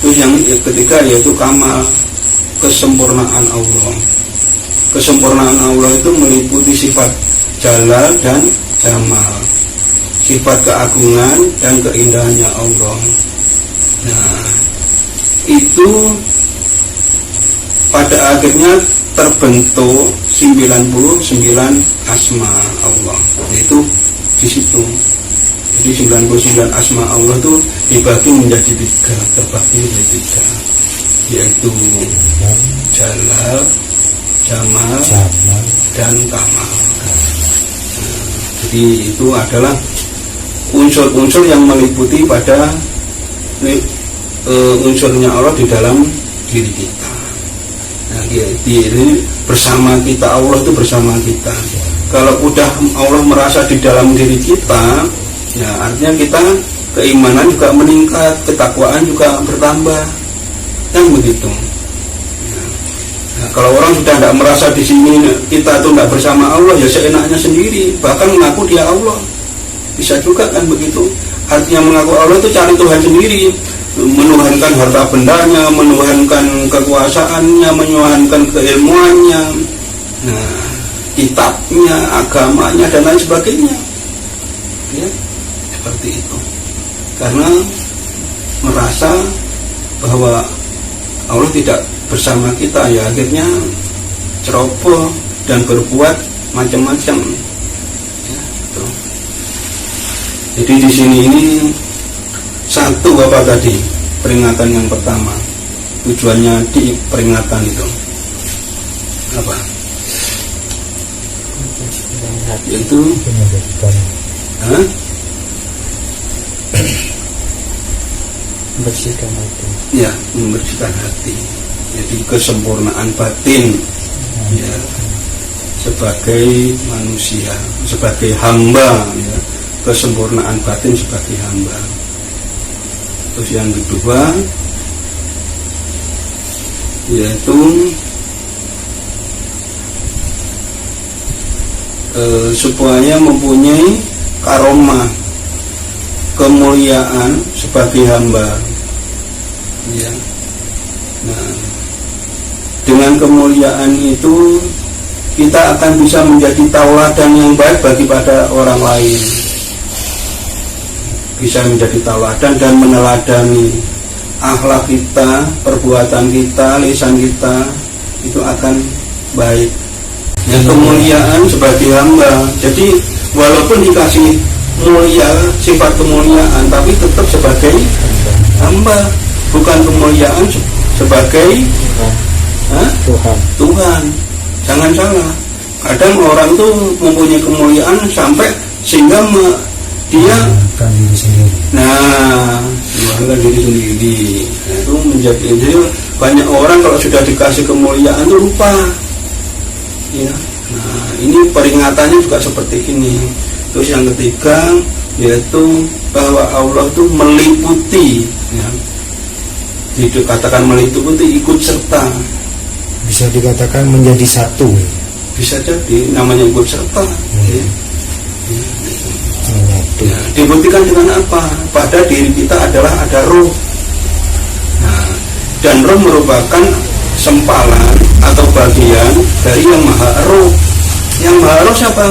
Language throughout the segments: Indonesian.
Terus yang ketiga yaitu kamal, kesempurnaan Allah. Kesempurnaan Allah itu meliputi sifat jalal dan jamal, sifat keagungan dan keindahannya Allah. Nah, itu pada akhirnya terbentuk 99 asma Allah. Itu di situ. Jadi 99 asma Allah itu dibagi menjadi 3, terbagi menjadi 3, yaitu jalal, jamal, dan kamal. Jadi itu adalah unsur-unsur yang meliputi pada unsurnya Allah di dalam diri kita. Nah, diri bersama kita, Allah itu bersama kita. Kalau udah Allah merasa di dalam diri kita, ya artinya kita keimanan juga meningkat, ketakwaan juga bertambah, kan begitu. Nah, kalau orang sudah tidak merasa di sini kita itu tidak bersama Allah, ya seenaknya sendiri, bahkan mengaku dia Allah, bisa juga kan begitu. Artinya mengaku Allah itu cari Tuhan sendiri, menuhankan harta bendanya, menuhankan kekuasaannya, menuhankan keilmuannya, nah, kitabnya, agamanya, dan lain sebagainya. Ya, seperti itu. Karena merasa bahwa Allah tidak bersama kita, ya akhirnya ceroboh dan berbuat macam-macam. Ya, gitu. Jadi di sini ini satu apa tadi peringatan yang pertama, tujuannya di peringatan itu apa? Yaitu membersihkan hati. Ya, membersihkan hati. Jadi kesempurnaan batin, ya, sebagai manusia, sebagai hamba, ya, kesempurnaan batin sebagai hamba. Terus yang kedua yaitu supaya mempunyai karomah, kemuliaan sebagai hamba, ya. Nah, dengan kemuliaan itu kita akan bisa menjadi tauladan yang baik bagi pada orang lain, bisa menjadi tauladan dan meneladani akhlak kita, perbuatan kita, lisan kita itu akan baik. Yang kemuliaan sebagai hamba, jadi walaupun dikasih mulia, sifat kemuliaan, tapi tetap sebagai hamba, bukan kemuliaan sebagai Tuhan. Jangan salah, kadang orang itu mempunyai kemuliaan sampai sehingga dia membanggakan diri sendiri. Nah, itu jadi banyak orang kalau sudah dikasih kemuliaan itu lupa. Ya. Nah, ini peringatannya juga seperti ini. Terus yang ketiga yaitu bahwa Allah itu meliputi, ya. Dikatakan meliputi, ikut serta. Bisa dikatakan menjadi satu. Bisa jadi namanya ikut serta. Ya. Ya, dibuktikan dengan apa? Pada diri kita ada roh. Nah, dan roh merupakan sempalan atau bagian dari yang maha roh. Yang maha roh siapa?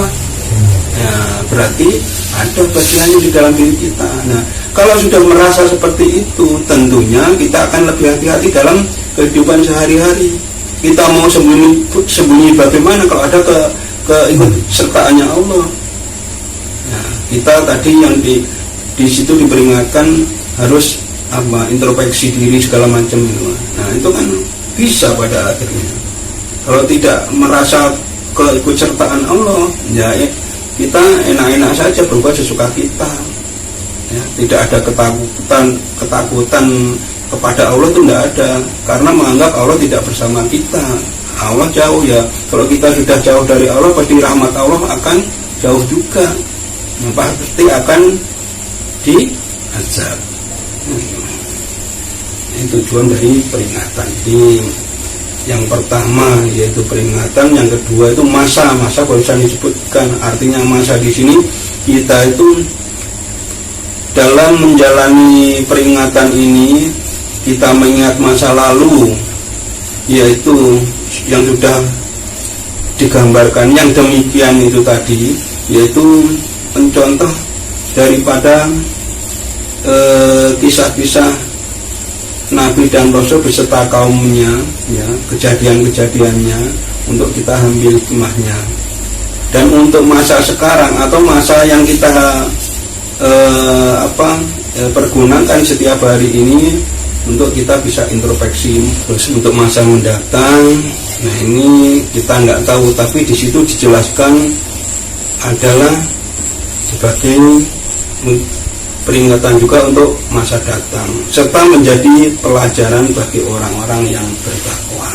Ya, berarti ada bagiannya di dalam diri kita. Nah, kalau sudah merasa seperti itu, tentunya kita akan lebih hati-hati dalam kehidupan sehari-hari. Kita mau sembunyi bagaimana kalau ada keikut sertaannya Allah. Nah, kita tadi yang di situ diperingatkan harus introspeksi diri segala macam itu. Nah, itu kan bisa pada akhirnya. Kalau tidak merasa keikutsertaan Allah, ya kita enak-enak saja berbuat sesuka kita. Ya, tidak ada ketakutan kepada Allah itu tidak ada, karena menganggap Allah tidak bersama kita. Allah jauh, ya. Kalau kita sudah jauh dari Allah, pasti rahmat Allah akan jauh juga. Pasti akan diazab. Ini tujuan dari peringatan ini. Yang pertama yaitu peringatan, yang kedua itu masa barusan disebutkan. Artinya masa di sini kita itu dalam menjalani peringatan ini kita mengingat masa lalu, yaitu yang sudah digambarkan yang demikian itu tadi, yaitu mencontoh daripada kisah-kisah Nabi dan Rasul beserta kaumnya, ya, kejadian-kejadiannya untuk kita ambil hikmahnya. Dan untuk masa sekarang atau masa yang kita pergunakan setiap hari ini untuk kita bisa introspeksi. Terus untuk masa mendatang, nah ini kita nggak tahu, tapi di situ dijelaskan adalah sebagai peringatan juga untuk masa datang, serta menjadi pelajaran bagi orang-orang yang bertakwa.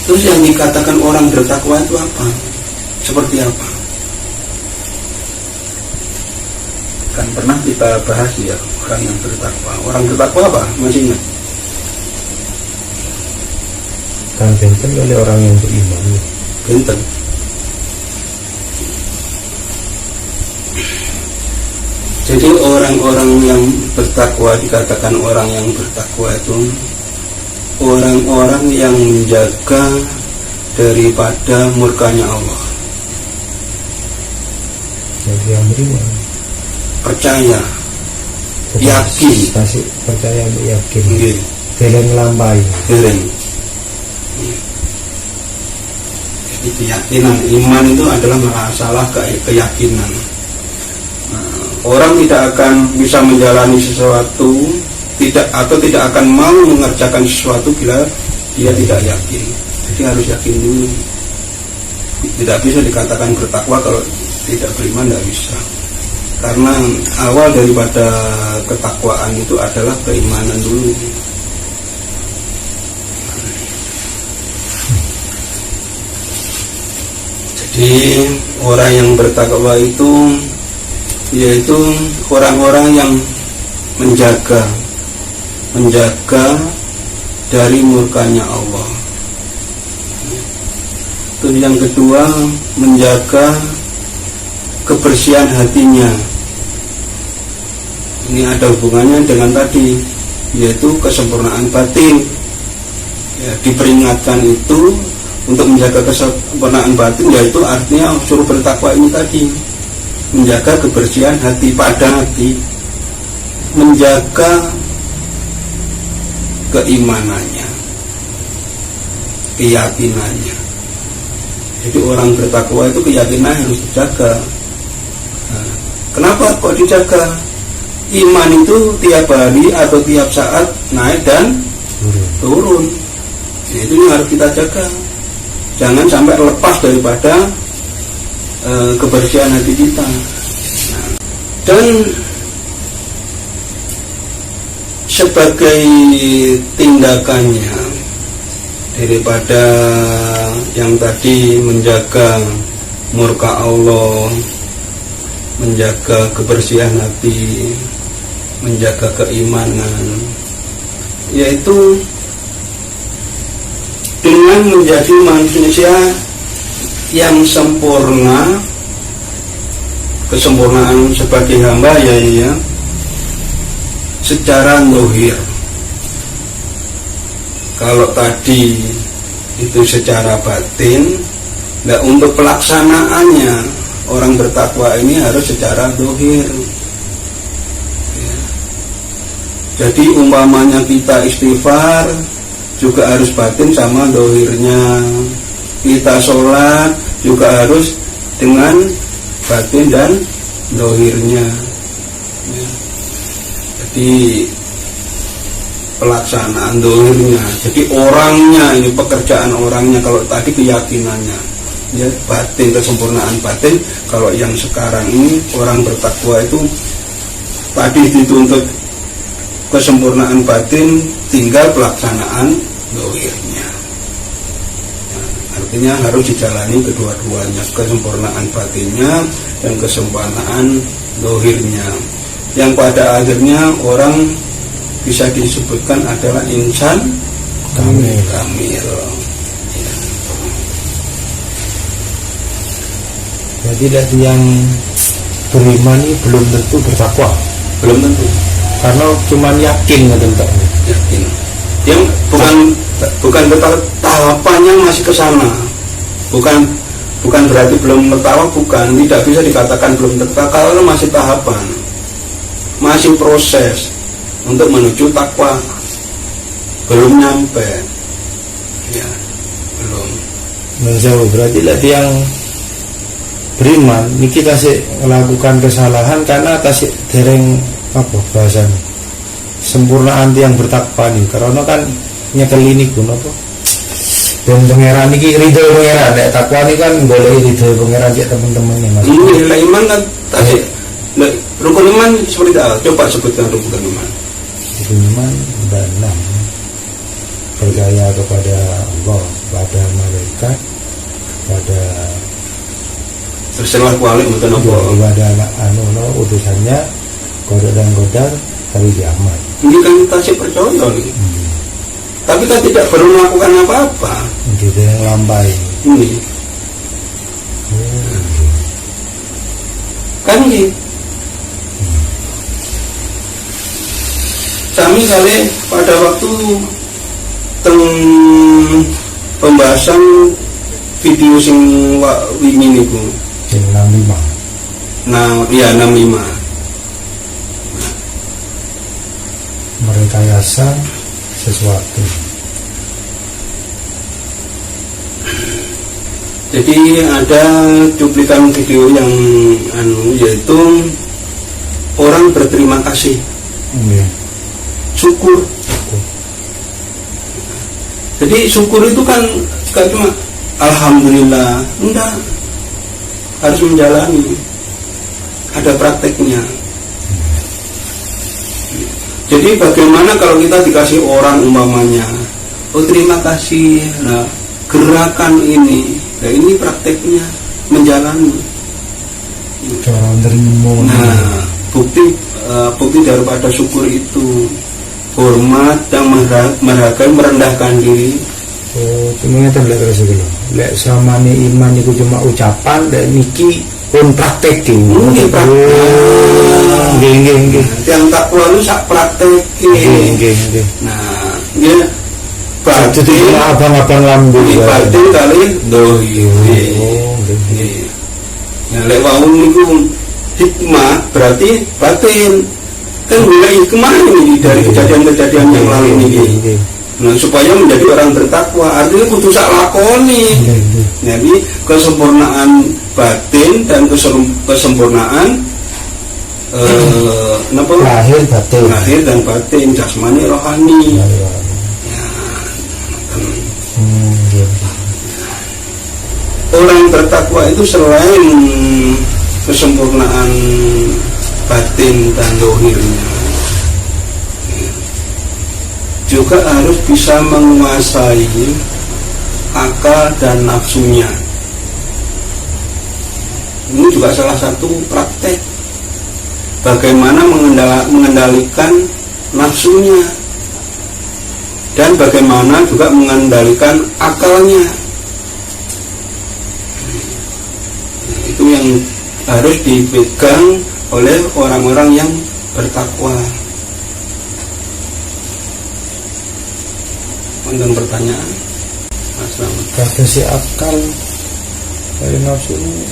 Terus yang dikatakan orang bertakwa itu apa? Seperti apa? Kan pernah kita bahas ya, orang yang bertakwa. Orang bertakwa apa? Masih ingat? Kan benten oleh orang yang beriman. Benten. Jadi orang-orang yang bertakwa, dikatakan orang yang bertakwa itu orang-orang yang menjaga daripada murkanya Allah. Jadi yang beriman, percaya, yakin, pasti percaya, yakin, dereng ngelampai, dereng. Jadi keyakinan, iman itu adalah masalah keyakinan. Orang tidak akan bisa menjalani sesuatu tidak akan mau mengerjakan sesuatu bila dia tidak yakin. Jadi harus yakin dulu. Tidak bisa dikatakan bertakwa kalau tidak beriman, tidak bisa. Karena awal daripada ketakwaan itu adalah keimanan dulu. Jadi orang yang bertakwa itu yaitu orang-orang yang menjaga dari murkanya Allah. Terus yang kedua, menjaga kebersihan hatinya. Ini ada hubungannya dengan tadi, yaitu kesempurnaan batin. Ya, diperingatkan itu untuk menjaga kesempurnaan batin, yaitu artinya suruh bertakwa ini tadi. Menjaga kebersihan hati, pada hati, menjaga keimanannya, keyakinannya. Jadi orang bertakwa itu keyakinan harus dijaga. Nah, kenapa kok dijaga? Iman itu tiap hari atau tiap saat naik dan turun. Nah, itu yang harus kita jaga. Jangan sampai lepas daripada kebersihan hati kita. Nah, dan sebagai tindakannya daripada yang tadi menjaga murka Allah, menjaga kebersihan hati, menjaga keimanan, yaitu dengan menjadi manusia yang sempurna, kesempurnaan sebagai hamba ya, secara zahir. Kalau tadi itu secara batin, nah untuk pelaksanaannya orang bertakwa ini harus secara zahir. Ya. Jadi umpamanya kita istighfar juga harus batin sama zahirnya. Kita sholat juga harus dengan batin dan zahirnya. Ya. Jadi pelaksanaan zahirnya. Jadi orangnya ini, pekerjaan orangnya. Kalau tadi keyakinannya, ya batin, kesempurnaan batin. Kalau yang sekarang ini orang bertakwa itu tadi dituntut kesempurnaan batin, tinggal pelaksanaan zahirnya. Artinya harus dijalani kedua-duanya, kesempurnaan batinnya dan kesempurnaan zahirnya, yang pada akhirnya orang bisa disebutkan adalah insan kamil. Ya. Jadi dari yang beriman ini belum tentu bertakwa. Belum tentu. karena cuman yakin ngetentok. Yakin. Dia bukan tahapannya masih ke sana. Bukan berarti belum tertawa, bukan, tidak bisa dikatakan belum tertawa kalau masih tahapan, masih proses untuk menuju takwa, belum nyampe, ya, belum menjauh. Berarti lah yang beriman ini kita sih melakukan kesalahan karena atas dereng apa bahasanya sempurnaan yang bertakwa nih, karena kan nyekel ini guna apa dan pangeran ini ridho pangeran, nek takwa ini kan boleh ridho pangeran cek teman-temannya mas. Ini iman kan tadi rukun iman seperti apa? Coba sebutkan rukun iman. Rukun iman ada 6: percaya kepada Allah, pada malaikat, pada terselah kualik betul apa? Ibadah utusannya, kodar dan kodar, hari kiamat. Ini kan tasik percaya nih. Tapi kan tidak perlu melakukan apa-apa. Gitu yang lambai. Ini. Kan ini. Kami kali pada waktu pembahasan video sing wingi niku. Yang 65. Nah, ya 65. Merekayasa sesuatu. Jadi ada cuplikan video yang yaitu orang berterima kasih, syukur. Jadi syukur itu kan cuma alhamdulillah, enggak, harus menjalani, ada prakteknya. Jadi bagaimana kalau kita dikasih orang umpamanya, oh terima kasih, nah gerakan ini, nah ini prakteknya menjalani. Cara menerima. Nah bukti daripada syukur itu hormat dan menghargai, merendahkan diri. Oh, cuma kita belajar segala. Lek sama nih iman itu cuma ucapan dan niki pun praktek Mungkin praktek. Nggih. Yang takwa itu sak praktek Nggih. Nah, dia Jadi cuma abang-abang lambung. Ini batin kali dohir. Nggih. Ya lek wau niku hikmah berarti batin. Kan mulai hikmah ini dari kejadian-kejadian yang lalu ini. Nah, supaya menjadi orang bertakwa artinya kudu sak lakoni. Jadi kesempurnaan batin dan kesempurnaan lahir dan batin, jasmani rohani. Orang bertakwa itu selain kesempurnaan batin dan lahirnya, juga harus bisa menguasai akal dan nafsunya. Ini juga salah satu praktek bagaimana mengendalikan nafsunya dan bagaimana juga mengendalikan akalnya. Itu yang harus dipegang oleh orang-orang yang bertakwa. Tentang pertanyaan Mas Slamet. Kata si akal dari nafsu ini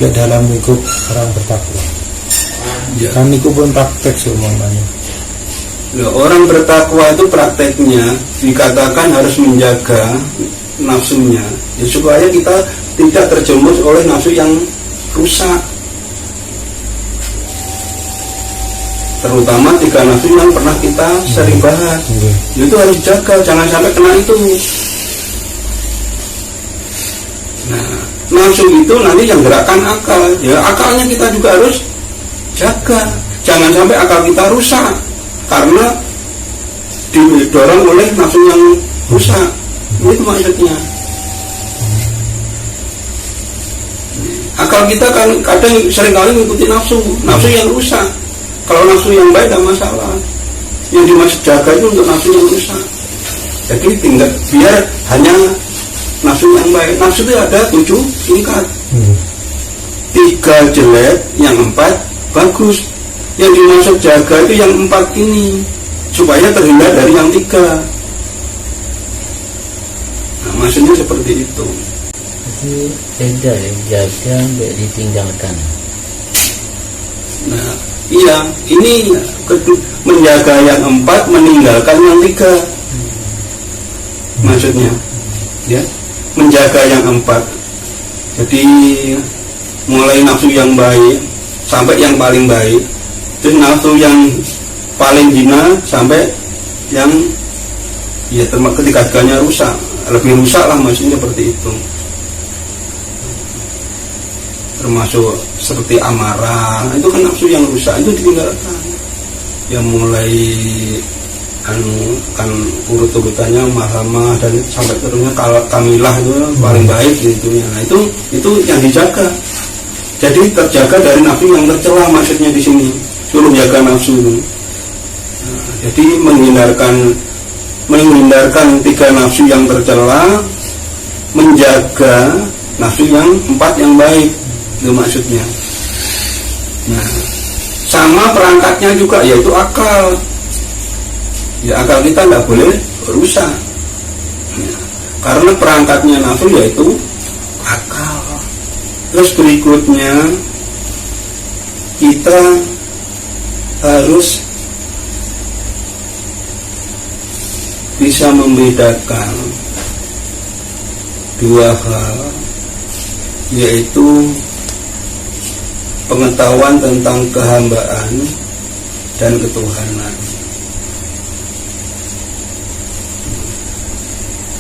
ya dalam hidup orang bertakwa ya. Kan itu pun praktek semuanya. Orang bertakwa itu prakteknya dikatakan harus menjaga nafsunya ya, supaya kita tidak terjerumus oleh nafsu yang rusak, terutama 3 nafsu yang pernah kita sering bahas. Itu harus jaga, jangan sampai kena itu. Nah, nafsu itu nanti yang gerakkan akal, ya akalnya kita juga harus jaga, jangan sampai akal kita rusak karena didorong oleh nafsu yang rusak. Itu maksudnya. Akal kita kan kadang seringkali mengikuti nafsu yang rusak. Kalau nafsu yang baik tidak masalah. Yang dimaksud jaga itu untuk nafsu yang rusak. Jadi tinggal biar hanya nafsu yang baik. Nafsu itu ada 7 tingkat. 3 jelek, yang 4 bagus. Yang dimaksud jaga itu yang 4 ini, supaya terhindar dari yang 3. Nah, maksudnya seperti itu. Jadi beda ya, jaga sampai ditinggalkan. Nah, iya, ini menjaga yang 4, meninggalkan yang 3. Maksudnya, ya, menjaga yang 4. Jadi mulai nafsu yang baik sampai yang paling baik, terus nafsu yang paling hina sampai yang ya ketika-tikanya rusak, lebih rusak lah, maksudnya seperti itu. Termasuk seperti amarah, itu kan nafsu yang rusak, itu ditinggalkan. Yang mulai kan urut-urutannya mahamah dan sampai terusnya kamilah itu paling baik gitu ya. Nah, itu yang dijaga. Jadi terjaga dari nafsu yang tercela, maksudnya di sini. Suruh jaga nafsu. Nah, jadi menghindarkan 3 nafsu yang tercela, menjaga nafsu yang 4 yang baik, itu maksudnya. Nah, sama perangkatnya juga, yaitu akal. Ya, akal kita tidak boleh rusak ya, karena perangkatnya nafsu yaitu akal. Terus berikutnya kita harus bisa membedakan 2 hal, yaitu pengetahuan tentang kehambaan dan ketuhanan.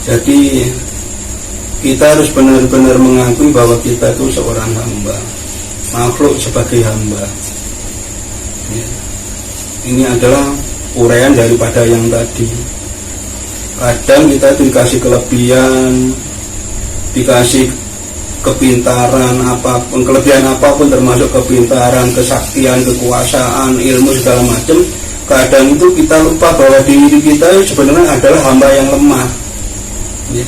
Jadi kita harus benar-benar mengakui bahwa kita itu seorang hamba, makhluk sebagai hamba ya. Ini adalah uraian daripada yang tadi. Kadang kita dikasih kelebihan, dikasih kepintaran apapun, kelebihan apapun termasuk kepintaran, kesaktian, kekuasaan, ilmu segala macam. Kadang itu kita lupa bahwa diri kita sebenarnya adalah hamba yang lemah ya.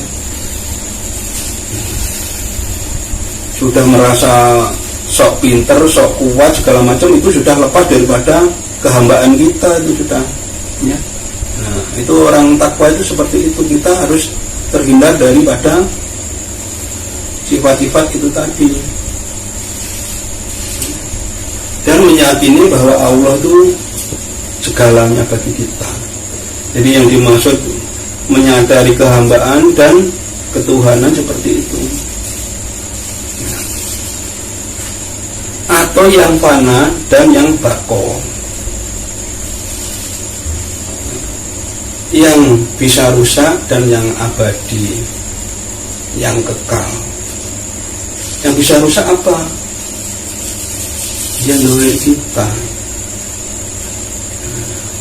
Sudah merasa sok pinter, sok kuat segala macam, itu sudah lepas daripada kehambaan kita, itu sudah ya. Nah, itu orang takwa itu seperti itu. Kita harus terhindar daripada sifat-sifat itu tadi dan meyakini bahwa Allah itu segalanya bagi kita. Jadi yang dimaksud menyadari kehambaan dan ketuhanan seperti itu. Atau yang fana dan yang bako, yang bisa rusak dan yang abadi, yang kekal. Yang bisa rusak apa? Yang milik kita.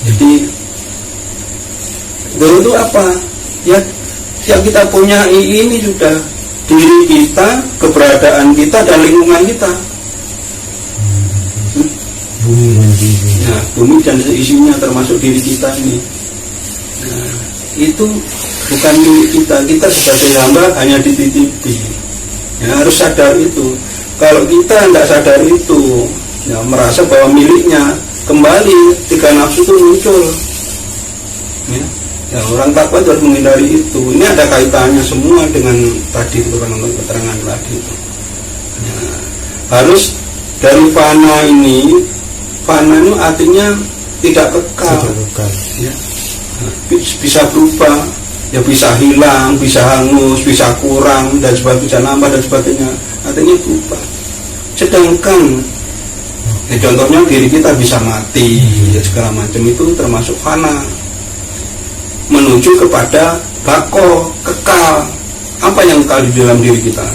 Jadi dulu itu apa? Ya, yang kita punya ini sudah diri kita, keberadaan kita dan lingkungan kita. Bumi dan diri. Nah, bumi dan isinya termasuk diri kita ini. Nah, itu bukan milik kita. Kita sebagai hamba hanya dititipi. Ya, harus sadar itu. Kalau kita tidak sadar itu, ya, merasa bahwa miliknya, kembali 3 nafsu itu muncul. Ya, ya, orang takwa harus menghindari itu. Ini ada kaitannya semua dengan tadi keterangan tadi itu. Ya, harus dari fana ini. Fana itu artinya tidak kekal. Ya, bisa berubah. Ya, bisa hilang, bisa hangus, bisa kurang dan sebagainya, bisa nambah dan sebagainya. Artinya berubah. Sedangkan ya, contohnya diri kita bisa mati ya, segala macam itu termasuk fana, menuju kepada bako, kekal. Apa yang kekal di dalam diri kita?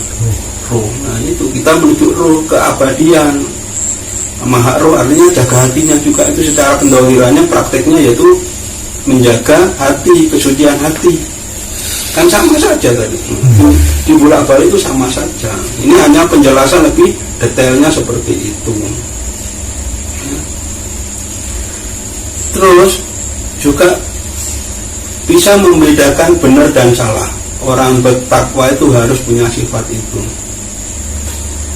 Roh. Nah, itu kita menuju roh, keabadian. Maha roh artinya jaga hatinya juga. Itu secara pendohirannya, prakteknya yaitu menjaga hati, kesucian hati. Kan sama saja tadi. Di bolak-balik itu sama saja. Ini hanya penjelasan lebih detailnya seperti itu. Terus juga bisa membedakan benar dan salah. Orang bertakwa itu harus punya sifat itu.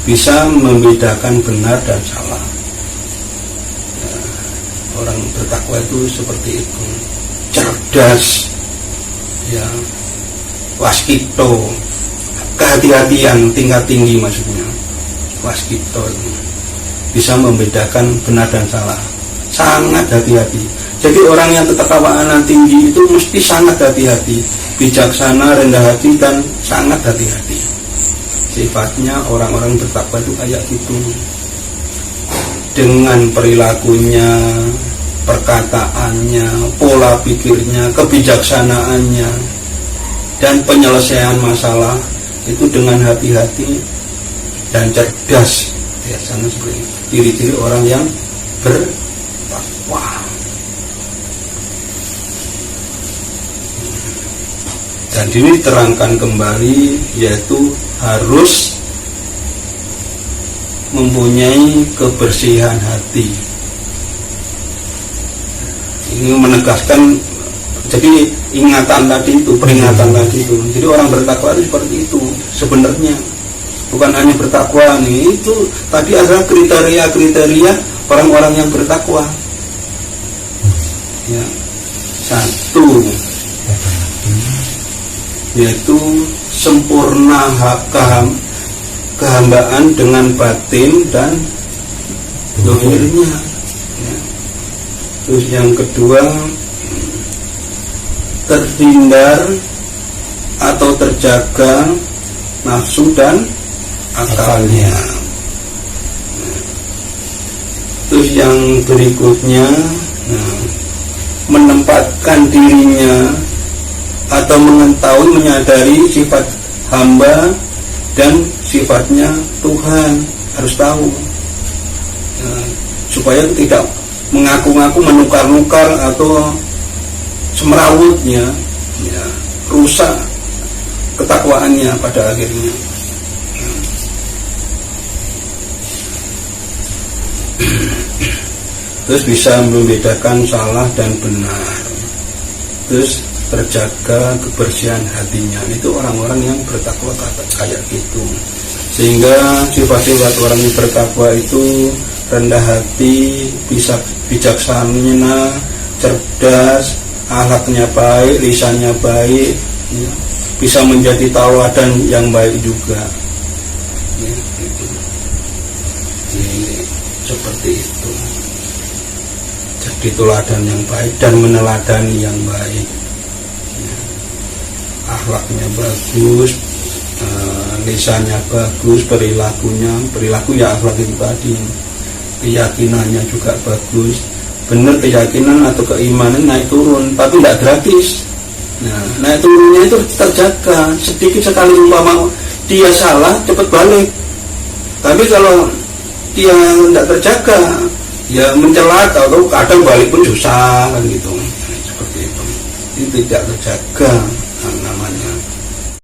Bisa membedakan benar dan salah. bertakwa itu seperti itu, cerdas, ya, waskito, kehati-hatian tingkat tinggi maksudnya. Waskito itu bisa membedakan benar dan salah, sangat hati-hati. Jadi orang yang ketakwaan tinggi itu mesti sangat hati-hati, bijaksana, rendah hati, dan sangat hati-hati. Sifatnya orang-orang bertakwa itu kayak gitu, dengan perilakunya, perkataannya, pola pikirnya, kebijaksanaannya, dan penyelesaian masalah itu dengan hati-hati dan cerdas. Biasanya seperti itu ciri-ciri orang yang bertakwa. Dan ini diterangkan kembali, yaitu harus mempunyai kebersihan hati. Ini menegaskan, jadi ingatan tadi itu, peringatan tadi itu. Jadi orang bertakwa itu seperti itu sebenarnya. Bukan hanya bertakwa nih, itu tadi adalah kriteria-kriteria orang-orang yang bertakwa. Ya. Satu, yaitu sempurna kehambaan dengan batin dan zahirnya. Ya. Terus yang kedua, terhindar atau terjaga nafsu dan akalnya. Terus yang berikutnya, menempatkan dirinya atau mengetahui, menyadari sifat hamba dan sifatnya Tuhan, harus tahu, supaya tidak mengaku-ngaku, menukar-nukar atau semerawutnya, ya, rusak ketakwaannya pada akhirnya. Terus bisa membedakan salah dan benar. Terus terjaga kebersihan hatinya. Itu orang-orang yang bertakwa kayak gitu. Sehingga sifat-sifat orang yang bertakwa itu rendah hati, bisa bijaksana, cerdas, akhlaknya baik, lisannya baik, ya, bisa menjadi tauladan yang baik juga. Ya, gitu. Jadi, seperti itu. Jadi teladan yang baik dan meneladani yang baik. Ya. Akhlaknya bagus, lisannya bagus, perilaku ya akhlak itu tadi. Keyakinannya juga bagus. Benar, keyakinan atau keimanan naik turun, tapi tidak gratis. Nah, naik turunnya itu terjaga. Sedikit sekali umpama dia salah, cepat balik. Tapi kalau dia tidak terjaga, ya mencelat atau kadang balik pun susah kan gitu. Seperti itu. Ini tidak terjaga.